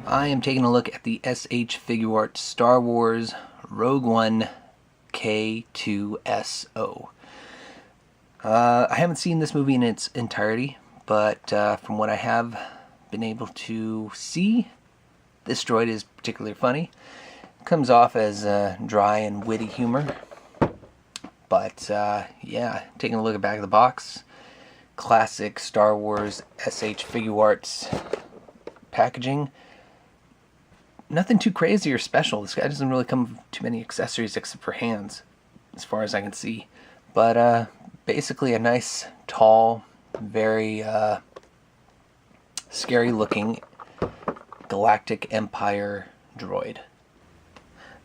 I am taking a look at the SH Figuarts Star Wars Rogue One K-2SO. I haven't seen this movie in its entirety, but from what I have been able to see, this droid is particularly funny. Comes off as dry and witty humor, but yeah, taking a look at the back of the box, classic Star Wars SH Figuarts packaging. Nothing too crazy or special. This guy doesn't really come with too many accessories except for hands, as far as I can see. But basically a nice, tall, very scary looking Galactic Empire droid.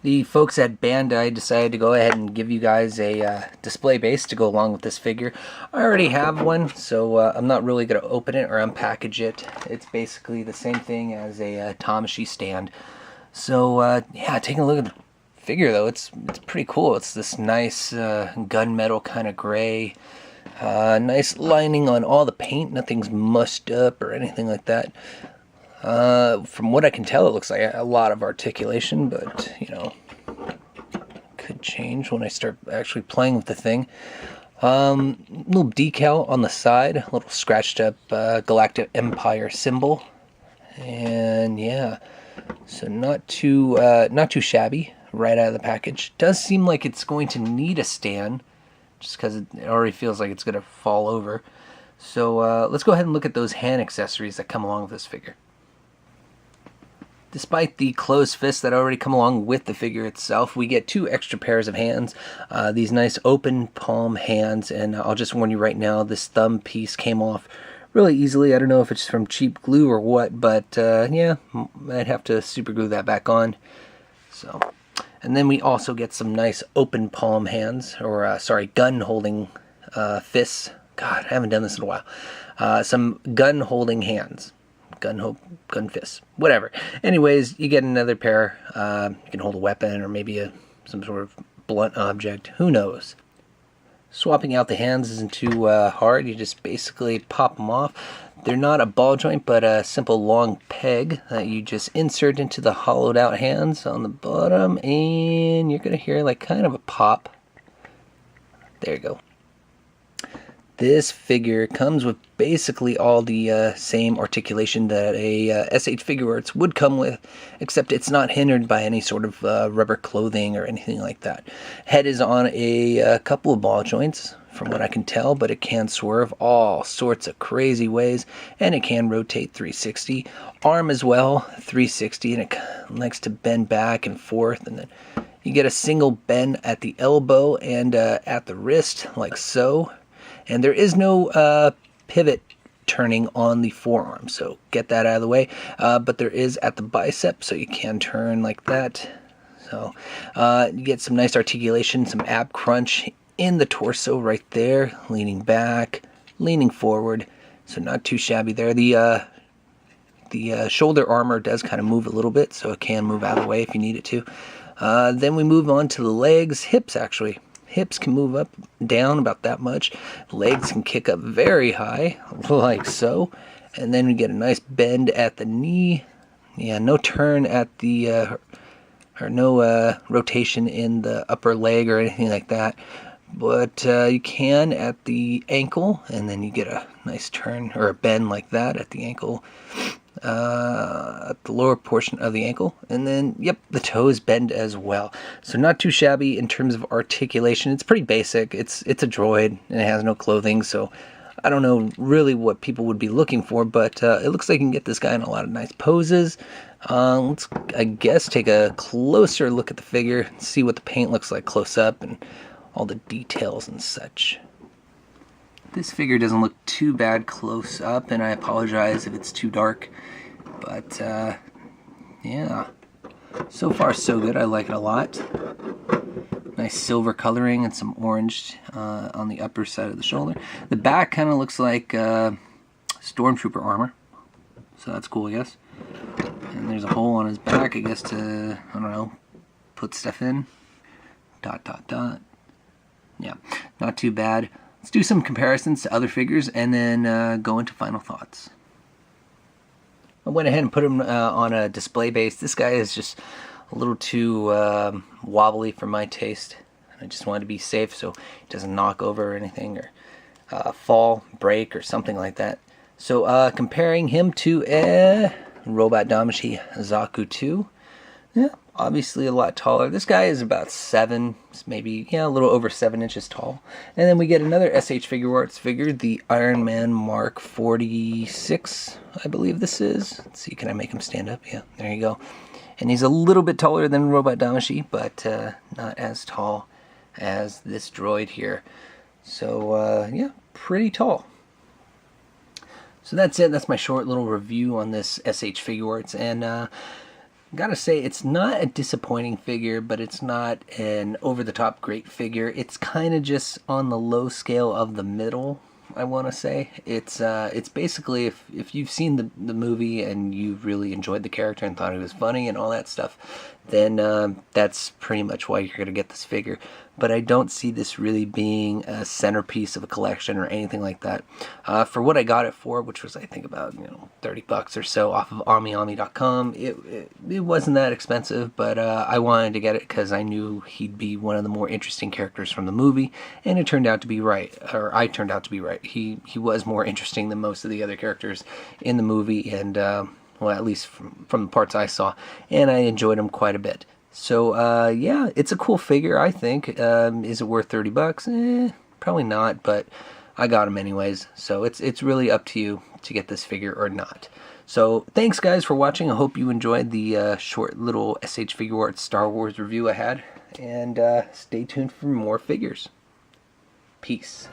The folks at Bandai decided to go ahead and give you guys a display base to go along with this figure. I already have one, so I'm not really going to open it or unpackage it. It's basically the same thing as a Tamashii stand. So yeah, taking a look at the figure though, it's pretty cool. It's this nice gunmetal kind of gray. Nice lining on all the paint. Nothing's mushed up or anything like that. From what I can tell, it looks like a lot of articulation, but, you know, could change when I start actually playing with the thing. Little decal on the side, a little scratched up Galactic Empire symbol, and yeah, so not too shabby right out of the package. Does seem like it's going to need a stand, just because it already feels like it's going to fall over. So let's go ahead and look at those hand accessories that come along with this figure. Despite the closed fists that already come along with the figure itself, we get two extra pairs of hands. These nice open palm hands, and I'll just warn you right now, this thumb piece came off really easily. I don't know if it's from cheap glue or what, but yeah, I'd have to super glue that back on. So, and then we also get some nice open palm hands, or sorry, gun holding fists. God, I haven't done this in a while. Some gun holding hands. Gun fists, whatever. Anyways, you get another pair. You can hold a weapon or maybe some sort of blunt object. Who knows? Swapping out the hands isn't too hard. You just basically pop them off. They're not a ball joint, but a simple long peg that you just insert into the hollowed out hands on the bottom, and you're gonna hear like kind of a pop. There you go. This figure comes with basically all the same articulation that a SH Figuarts would come with, except it's not hindered by any sort of rubber clothing or anything like that. Head is on a couple of ball joints, from what I can tell, but it can swerve all sorts of crazy ways, and it can rotate 360. Arm as well, 360, and it likes to bend back and forth, and then you get a single bend at the elbow and at the wrist, like so. And there is no pivot turning on the forearm, so get that out of the way. But there is at the bicep, so you can turn like that. So you get some nice articulation, some ab crunch in the torso right there, leaning back, leaning forward. So not too shabby there. The shoulder armor does kind of move a little bit, so it can move out of the way if you need it to. Then we move on to the legs, hips actually. Hips can move up, down about that much. Legs can kick up very high, like so. And then we get a nice bend at the knee. Yeah, no turn at the, or no rotation in the upper leg or anything like that. But you can at the ankle, and then you get a nice turn or a bend like that at the ankle. At the lower portion of the ankle, and then yep, the toes bend as well. So not too shabby in terms of articulation. It's pretty basic. It's a droid and it has no clothing, so I don't know really what people would be looking for, but it looks like you can get this guy in a lot of nice poses. Let's, I guess, take a closer look at the figure and see what the paint looks like close up and all the details and such. This figure doesn't look too bad close up, and I apologize if it's too dark, but yeah, so far so good. I like it a lot. Nice silver coloring and some orange on the upper side of the shoulder. The back kind of looks like stormtrooper armor, so that's cool, I guess. And there's a hole on his back, I guess, to, I don't know, put stuff in. ... Yeah, not too bad. Let's do some comparisons to other figures and then go into final thoughts. I went ahead and put him on a display base. This guy is just a little too wobbly for my taste. I just wanted to be safe so he doesn't knock over or anything, or fall, break, or something like that. So comparing him to a Robot Damacy Zaku 2, yeah, obviously a lot taller. This guy is about 7, maybe, yeah, a little over 7 inches tall. And then we get another SH Figuarts figure, the Iron Man Mark 46, I believe this is. Let's see, can I make him stand up? Yeah, there you go. And he's a little bit taller than Robot Damacy, but not as tall as this droid here. So, yeah, pretty tall. So that's it. That's my short little review on this SH Figuarts. And gotta say, it's not a disappointing figure, but it's not an over-the-top great figure. It's kind of just on the low scale of the middle, I want to say. It's basically, if you've seen the movie and you've really enjoyed the character and thought it was funny and all that stuff, then that's pretty much why you're going to get this figure. But I don't see this really being a centerpiece of a collection or anything like that. For what I got it for, which was I think about $30 or so off of AmiAmi.com, it wasn't that expensive, but I wanted to get it because I knew he'd be one of the more interesting characters from the movie, and it turned out to be right, or I turned out to be right. He was more interesting than most of the other characters in the movie, and well, at least from the parts I saw, and I enjoyed him quite a bit. So, yeah, it's a cool figure, I think. Is it worth $30? Probably not, but I got him anyways. So it's really up to you to get this figure or not. So, thanks, guys, for watching. I hope you enjoyed the short little SH Figuarts Star Wars review I had. And stay tuned for more figures. Peace.